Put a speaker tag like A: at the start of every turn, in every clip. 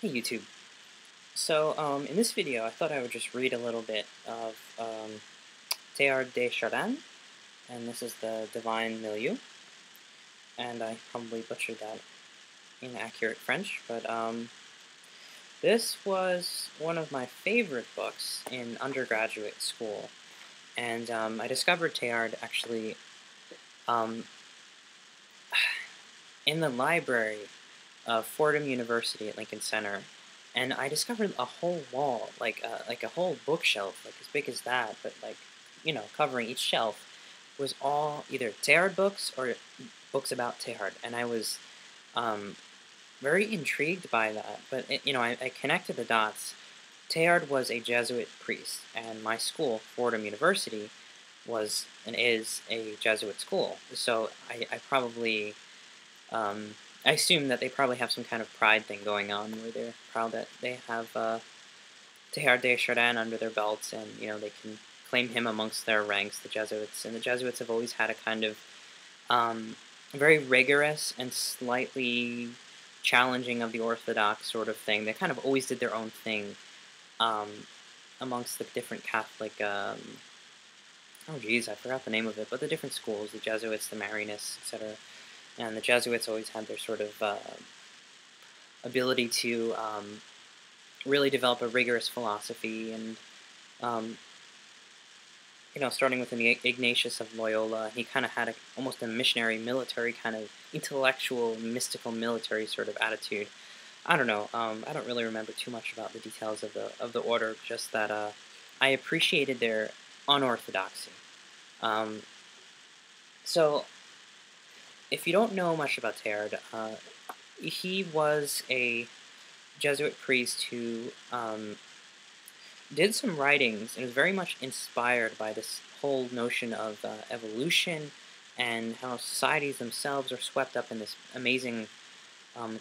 A: Hey YouTube. In this video, I thought I would just read a little bit of Teilhard de Chardin, and this is the Divine Milieu, and I probably butchered that inaccurate French, but this was one of my favorite books in undergraduate school, and I discovered Teilhard actually um, in the library of Fordham University at Lincoln Center, and I discovered a whole wall, like a whole bookshelf, like as big as that, but like covering each shelf was all either Teilhard books or books about Teilhard, and I was um, very intrigued by that. But I connected the dots. Teilhard was a Jesuit priest, and my school, Fordham University, was and is a Jesuit school. So I probably I assume that they probably have some kind of pride thing going on where they're proud that they have Teilhard de Chardin under their belts, and they can claim him amongst their ranks, the Jesuits. And the Jesuits have always had a kind of very rigorous and slightly challenging of the orthodox sort of thing. They kind of always did their own thing um, amongst the different Catholic. Oh, geez, I forgot the name of it, but the different schools, the Jesuits, the Marianists, etc. And the Jesuits always had their sort of ability to really develop a rigorous philosophy, and um, starting with Ignatius of Loyola, he kind of had almost a missionary, military kind of intellectual, mystical, military sort of attitude. I don't know. I don't really remember too much about the details of the order. Just that I appreciated their unorthodoxy. Um, so if you don't know much about Teilhard, he was a Jesuit priest who did some writings and was very much inspired by this whole notion of evolution and how societies themselves are swept up in this amazing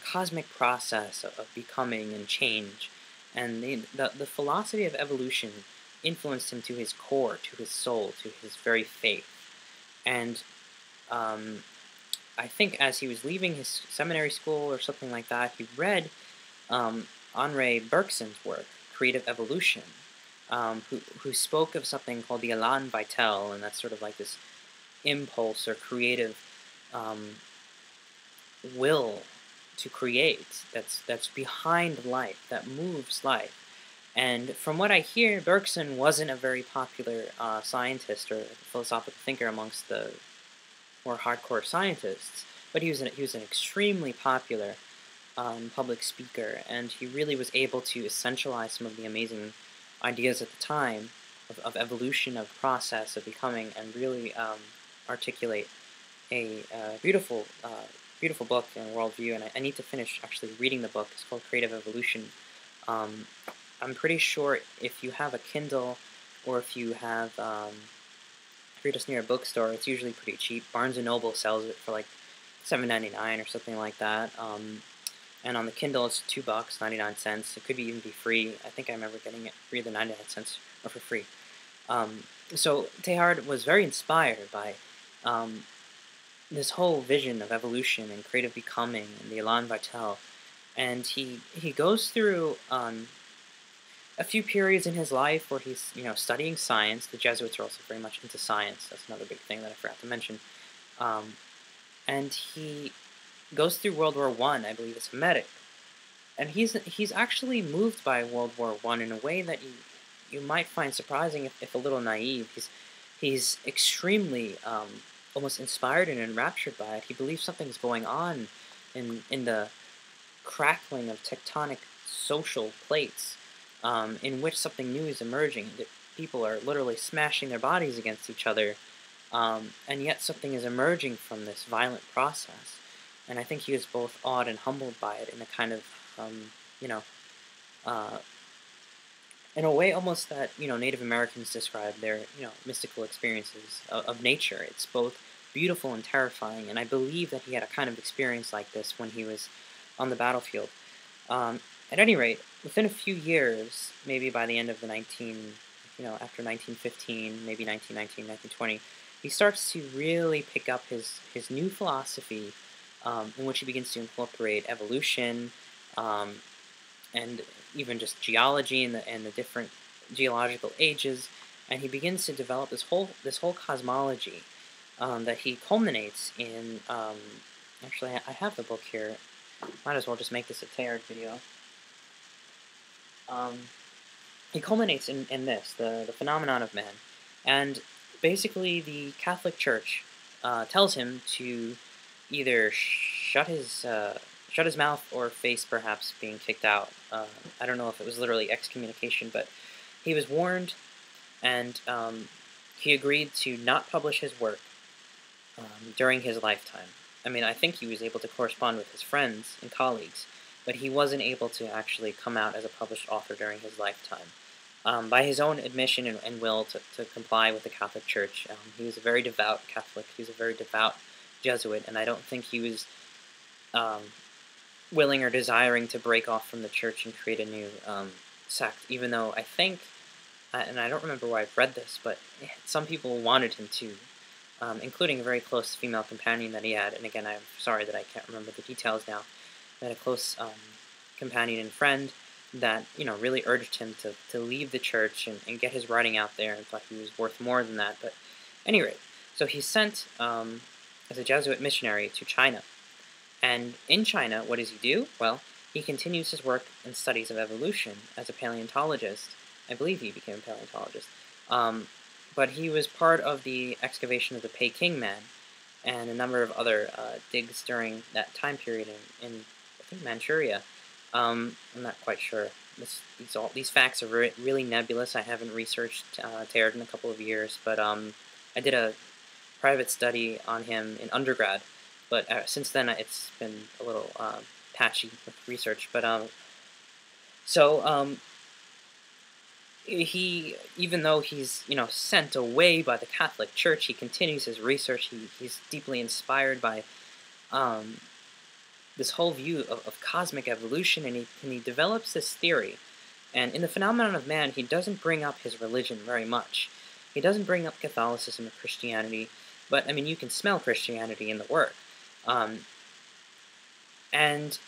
A: cosmic process of becoming and change. And the philosophy of evolution influenced him to his core, to his soul, to his very faith. And um, I think as he was leaving his seminary school or something like that, he read Henri Bergson's work, Creative Evolution, who spoke of something called the élan vital, and that's sort of like this impulse or creative um, will to create that's behind life, that moves life. And from what I hear, Bergson wasn't a very popular scientist or philosophical thinker amongst the more hardcore scientists, but he was an extremely popular public speaker, and he really was able to essentialize some of the amazing ideas at the time of evolution, of process, of becoming, and really articulate a beautiful book and worldview. And I need to finish actually reading the book. It's called Creative Evolution. Um, I'm pretty sure if you have a Kindle, or if you have if you're just near a bookstore, it's usually pretty cheap. Barnes& and Noble sells it for like $7.99 or something like that. And on the Kindle, it's $2, 99 cents. It could even be free. I think I remember getting it for either 99 cents or for free. So Teilhard was very inspired by this whole vision of evolution and creative becoming and the élan vital. And he goes through a few periods in his life where he's studying science. The Jesuits are also very much into science. That's another big thing that I forgot to mention. And he goes through World War I, I believe, as a medic, and he's actually moved by World War I in a way that you might find surprising, if a little naive. He's extremely almost inspired and enraptured by it. He believes something's going on in the crackling of tectonic social plates, in which something new is emerging. That people are literally smashing their bodies against each other, and yet something is emerging from this violent process. And I think he was both awed and humbled by it in a kind of, you know, uh, in a way almost that, Native Americans describe their, mystical experiences of nature. It's both beautiful and terrifying, and I believe that he had a kind of experience like this when he was on the battlefield. At any rate, within a few years, maybe by the end of after 1915, maybe 1919, 1920, he starts to really pick up his new philosophy, in which he begins to incorporate evolution, um, and even just geology and the different geological ages, and he begins to develop this whole cosmology that he culminates in. Actually, I have the book here. Might as well just make this a Teilhard video. Um, he culminates in this, the phenomenon of man. And basically, the Catholic Church tells him to either shut his mouth or face perhaps being kicked out. I don't know if it was literally excommunication, but he was warned, and he agreed to not publish his work during his lifetime. I mean, I think he was able to correspond with his friends and colleagues, but he wasn't able to actually come out as a published author during his lifetime. By his own admission and will to comply with the Catholic Church, he was a very devout Catholic. He was a very devout Jesuit, and I don't think he was um, willing or desiring to break off from the Church and create a new sect, even though I think, and I don't remember where I've read this, but some people wanted him to, including a very close female companion that he had, and again, I'm sorry that I can't remember the details now, that a close companion and friend that, really urged him to leave the church and get his writing out there, and thought he was worth more than that. But at any rate, so he's sent as a Jesuit missionary to China. And in China, what does he do? Well, he continues his work and studies of evolution as a paleontologist. I believe he became a paleontologist. But he was part of the excavation of the Peking Man and a number of other digs during that time period in I think, Manchuria. I'm not quite sure. These facts are really nebulous. I haven't researched Teilhard in a couple of years, but I did a private study on him in undergrad. But since then, it's been a little patchy with research. But he, even though he's sent away by the Catholic Church, he continues his research. He's deeply inspired by this whole view of cosmic evolution, and he develops this theory. And in the phenomenon of man, he doesn't bring up his religion very much. He doesn't bring up Catholicism or Christianity, but I mean, you can smell Christianity in the work. And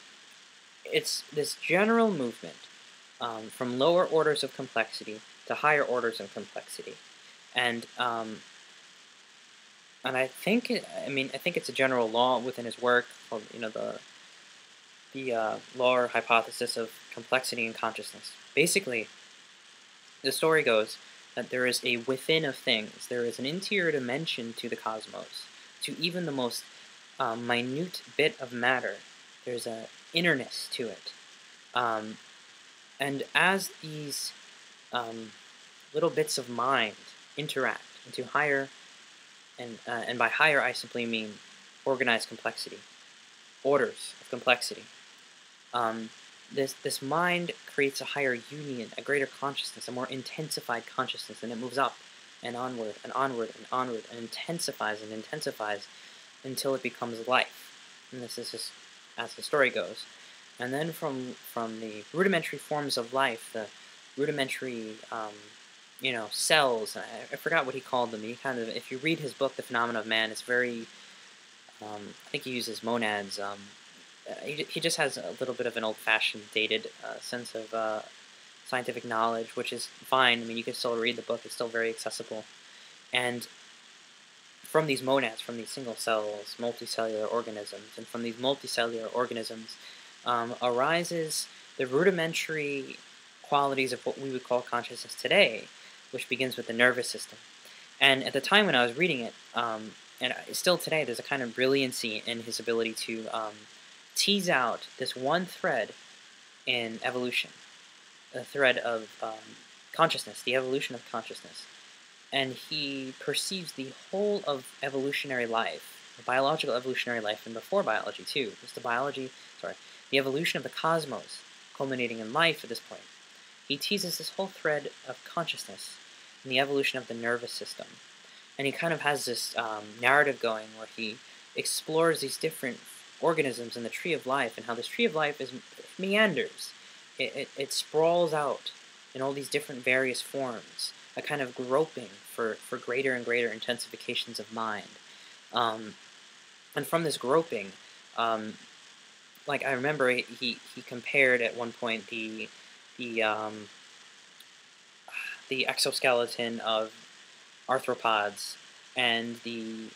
A: it's this general movement from lower orders of complexity to higher orders of complexity, and I think it's a general law within his work called the law or hypothesis of complexity and consciousness. Basically, the story goes that there is a within of things. There is an interior dimension to the cosmos, to even the most minute bit of matter. There's an innerness to it. And as these little bits of mind interact into higher, and by higher I simply mean organized complexity, orders of complexity, this mind creates a higher union, a greater consciousness, a more intensified consciousness, and it moves up and onward and onward and onward and intensifies until it becomes life. And this is just as the story goes. And then from the rudimentary forms of life, the rudimentary cells, I forgot what he called them. He kind of, if you read his book, The Phenomenon of Man, it's very, I think he uses monads. He just has a little bit of an old-fashioned, dated sense of scientific knowledge, which is fine. I mean, you can still read the book. It's still very accessible. And from these monads, from these single cells, multicellular organisms, and from these multicellular organisms arises the rudimentary qualities of what we would call consciousness today, which begins with the nervous system. And at the time when I was reading it, and still today, there's a kind of brilliancy in his ability to tease out this one thread in evolution, the thread of consciousness, the evolution of consciousness. And he perceives the whole of evolutionary life, the biological evolutionary life, and before biology too. It's the evolution of the cosmos, culminating in life at this point. He teases this whole thread of consciousness in the evolution of the nervous system. And he kind of has this narrative going where he explores these different organisms in the tree of life, and how this tree of life meanders. It sprawls out in all these different various forms, a kind of groping for greater and greater intensifications of mind. And from this groping, like I remember he compared at one point the the exoskeleton of arthropods and the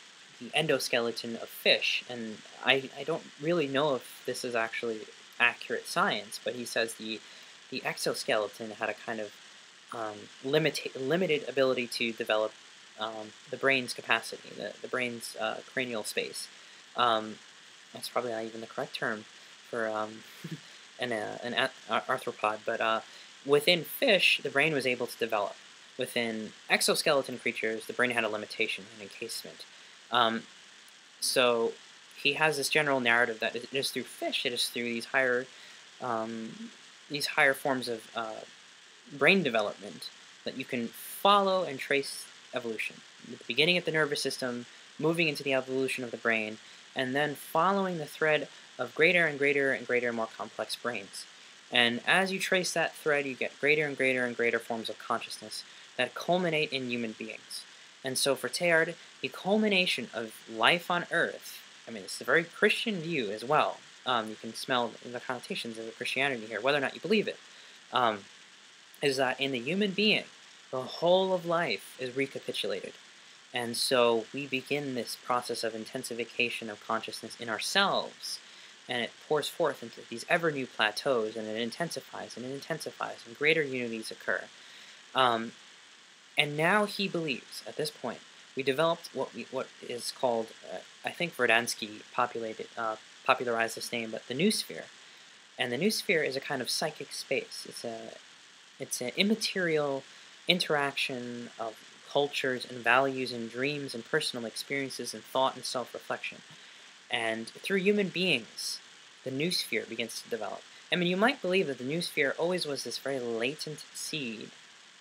A: endoskeleton of fish. And I don't really know if this is actually accurate science, but he says the exoskeleton had a kind of limited ability to develop the brain's capacity, the brain's cranial space. Um, that's probably not even the correct term for arthropod, but within fish, the brain was able to develop. Within exoskeleton creatures, the brain had a limitation, an encasement. Um, so he has this general narrative that it is through fish, it is through these higher forms of brain development that you can follow and trace evolution. At the beginning of the nervous system, moving into the evolution of the brain, and then following the thread of greater and greater and greater more complex brains. And as you trace that thread, you get greater and greater and greater forms of consciousness that culminate in human beings. And so for Teilhard, the culmination of life on Earth, I mean, it's a very Christian view as well. You can smell the connotations of Christianity here, whether or not you believe it. Um, is that in the human being, the whole of life is recapitulated. And so we begin this process of intensification of consciousness in ourselves, and it pours forth into these ever new plateaus, and it intensifies, and greater unities occur. Um, and now he believes, at this point, we developed what is called, I think Verdansky popularized this name, but the noosphere. And the noosphere is a kind of psychic space. It's an immaterial interaction of cultures and values and dreams and personal experiences and thought and self-reflection. And through human beings, the noosphere begins to develop. I mean, you might believe that the noosphere always was this very latent seed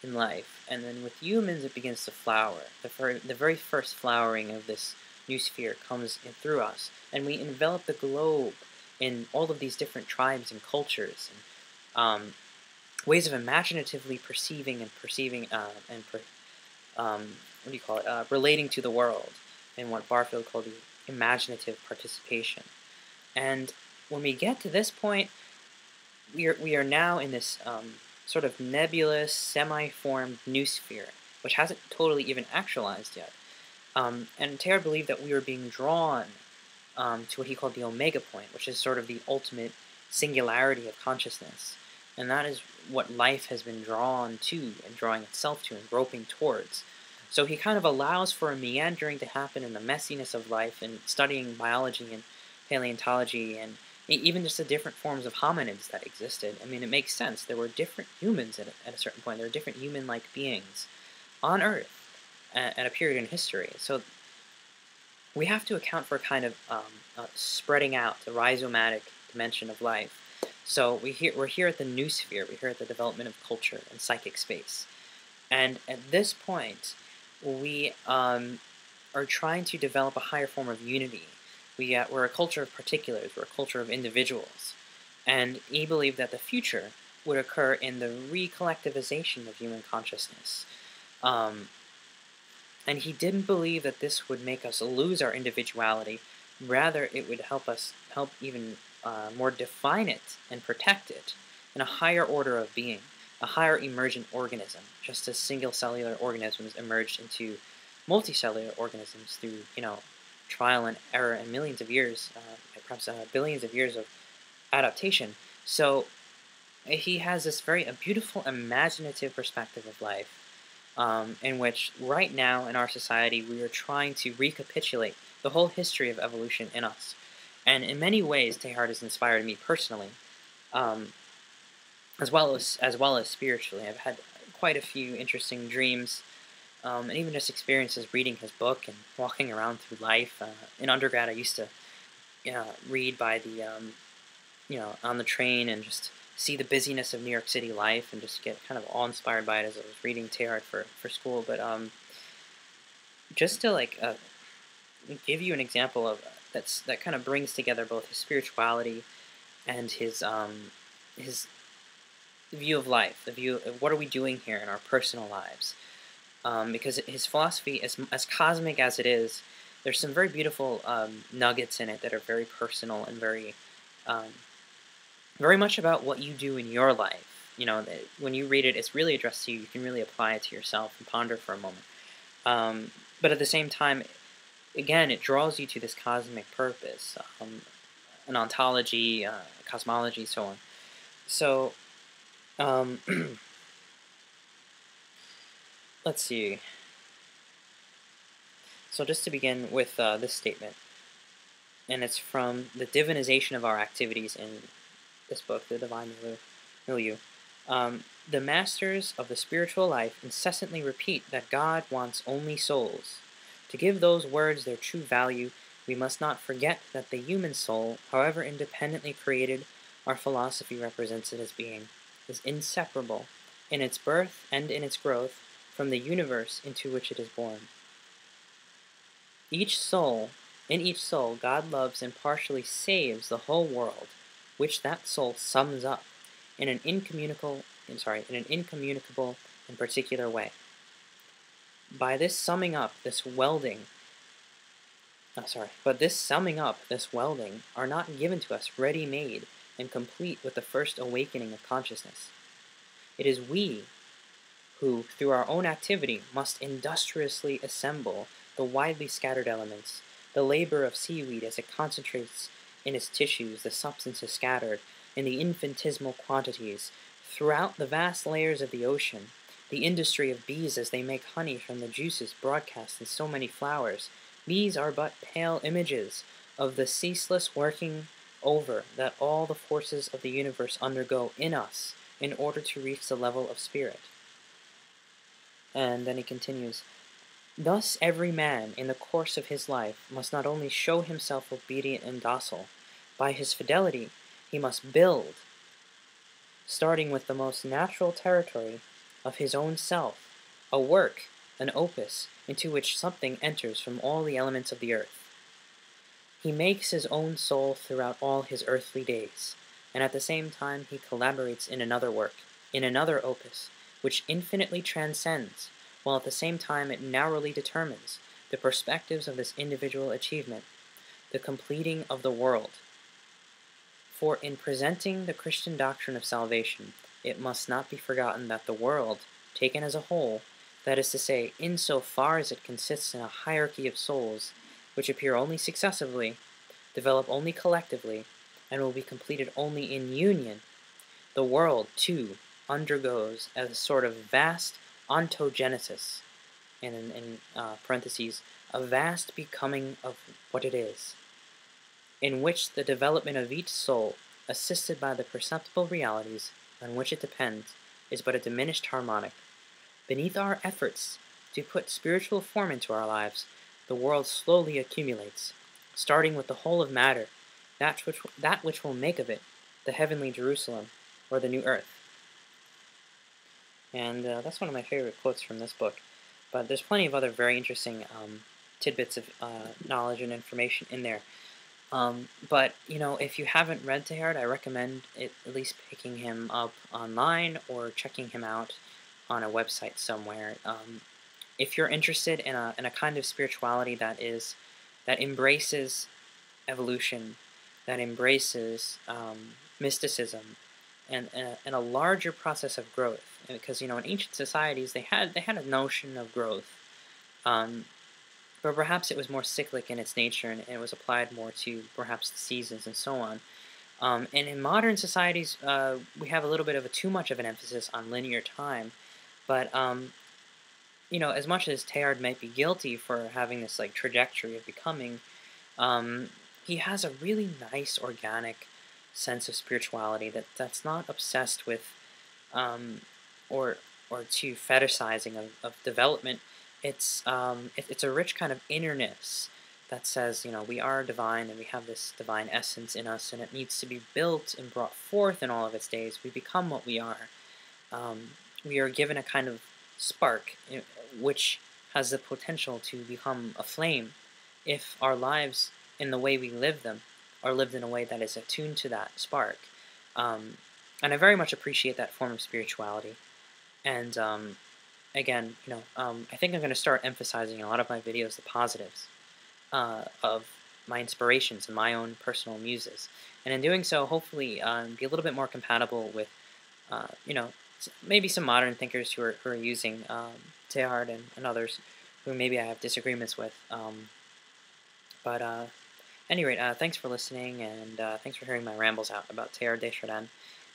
A: in life, and then with humans it begins to flower. The very first flowering of this noosphere comes in through us, and we envelop the globe in all of these different tribes and cultures, and ways of imaginatively perceiving what do you call it? Relating to the world, in what Barfield called the imaginative participation. And when we get to this point, we are now in this sort of nebulous, semi-formed noosphere, which hasn't totally even actualized yet. And Teilhard believed that we were being drawn to what he called the omega point, which is sort of the ultimate singularity of consciousness. And that is what life has been drawn to, and drawing itself to, and groping towards. So he kind of allows for a meandering to happen in the messiness of life, and studying biology and paleontology, and even just the different forms of hominids that existed. I mean, it makes sense. There were different humans at a certain point. There were different human-like beings on Earth at a period in history. So we have to account for a kind of spreading out, the rhizomatic dimension of life. So we're here at the noosphere. We're here at the development of culture and psychic space. And at this point, we are trying to develop a higher form of unity. We're a culture of particulars. We're a culture of individuals. And he believed that the future would occur in the recollectivization of human consciousness. And he didn't believe that this would make us lose our individuality. Rather, it would help even more define it and protect it in a higher order of being, a higher emergent organism, just as single-cellular organisms emerged into multicellular organisms through, trial and error and millions of years, perhaps billions of years of adaptation. So he has this a beautiful, imaginative perspective of life, in which right now in our society we are trying to recapitulate the whole history of evolution in us. And in many ways, Teilhard has inspired me personally, as well as spiritually. I've had quite a few interesting dreams, and even just experiences reading his book and walking around through life. In undergrad, I used to read by the on the train, and just see the busyness of New York City life, and just get kind of awe-inspired by it as I was reading Teilhard for school. But just to give you an example of that kind of brings together both his spirituality and his view of life, the view of what are we doing here in our personal lives. Because his philosophy, as cosmic as it is, there's some very beautiful nuggets in it that are very personal and very um, very much about what you do in your life. When you read it, it's really addressed to you. You can really apply it to yourself and ponder for a moment. But at the same time, again, it draws you to this cosmic purpose, an ontology, cosmology, so on. So, um, let's see. So just to begin with this statement, and it's from the divinization of our activities in this book, The Divine Milieu. The masters of the spiritual life incessantly repeat that God wants only souls. To give those words their true value, we must not forget that the human soul, however independently created our philosophy represents it as being, is inseparable in its birth and in its growth from the universe into which it is born. Each soul, in each soul, God loves and partially saves the whole world, which that soul sums up in an incommunicable and particular way. By this summing up, this welding, this welding, are not given to us ready-made and complete with the first awakening of consciousness. It is we who, through our own activity, must industriously assemble the widely scattered elements, the labor of seaweed as it concentrates in its tissues the substances scattered in the infinitesimal quantities throughout the vast layers of the ocean, the industry of bees as they make honey from the juices broadcast in so many flowers. These are but pale images of the ceaseless working over that all the forces of the universe undergo in us in order to reach the level of spirit. And then he continues, thus every man, in the course of his life, must not only show himself obedient and docile. By his fidelity, he must build, starting with the most natural territory of his own self, a work, an opus, into which something enters from all the elements of the earth. He makes his own soul throughout all his earthly days, and at the same time he collaborates in another work, in another opus, which infinitely transcends, while at the same time it narrowly determines the perspectives of this individual achievement, the completing of the world. For in presenting the Christian doctrine of salvation, it must not be forgotten that the world, taken as a whole, that is to say, in so far as it consists in a hierarchy of souls, which appear only successively, develop only collectively, and will be completed only in union, the world, too, undergoes as a sort of vast ontogenesis, and in parentheses, a vast becoming of what it is, in which the development of each soul, assisted by the perceptible realities on which it depends, is but a diminished harmonic. Beneath our efforts to put spiritual form into our lives, the world slowly accumulates, starting with the whole of matter, that which will make of it the heavenly Jerusalem, or the new earth. And that's one of my favorite quotes from this book. But there's plenty of other very interesting tidbits of knowledge and information in there. But, if you haven't read Teilhard, I recommend at least picking him up online or checking him out on a website somewhere. If you're interested in a kind of spirituality that embraces evolution, that embraces mysticism, and a larger process of growth, because in ancient societies they had a notion of growth, but perhaps it was more cyclic in its nature, and it was applied more to perhaps the seasons and so on. And in modern societies, we have a little bit of too much of an emphasis on linear time, but as much as Teilhard might be guilty for having this trajectory of becoming, he has a really nice organic sense of spirituality that's not obsessed with or too fetishizing of development. It's a rich kind of innerness that says, we are divine and we have this divine essence in us, and it needs to be built and brought forth in all of its days. We become what we are. We are given a kind of spark, which has the potential to become a flame if our lives, in the way we live them, are lived in a way that is attuned to that spark. And I very much appreciate that form of spirituality. And again, I think I'm going to start emphasizing in a lot of my videos the positives of my inspirations and my own personal muses. And in doing so, hopefully be a little bit more compatible with, maybe some modern thinkers who are using Teilhard and others who maybe I have disagreements with. But Any rate, thanks for listening, and thanks for hearing my rambles out about Teilhard de Chardin.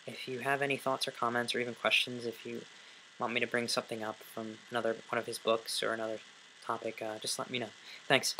A: If you have any thoughts or comments or even questions, if you want me to bring something up from another one of his books or another topic, just let me know. Thanks.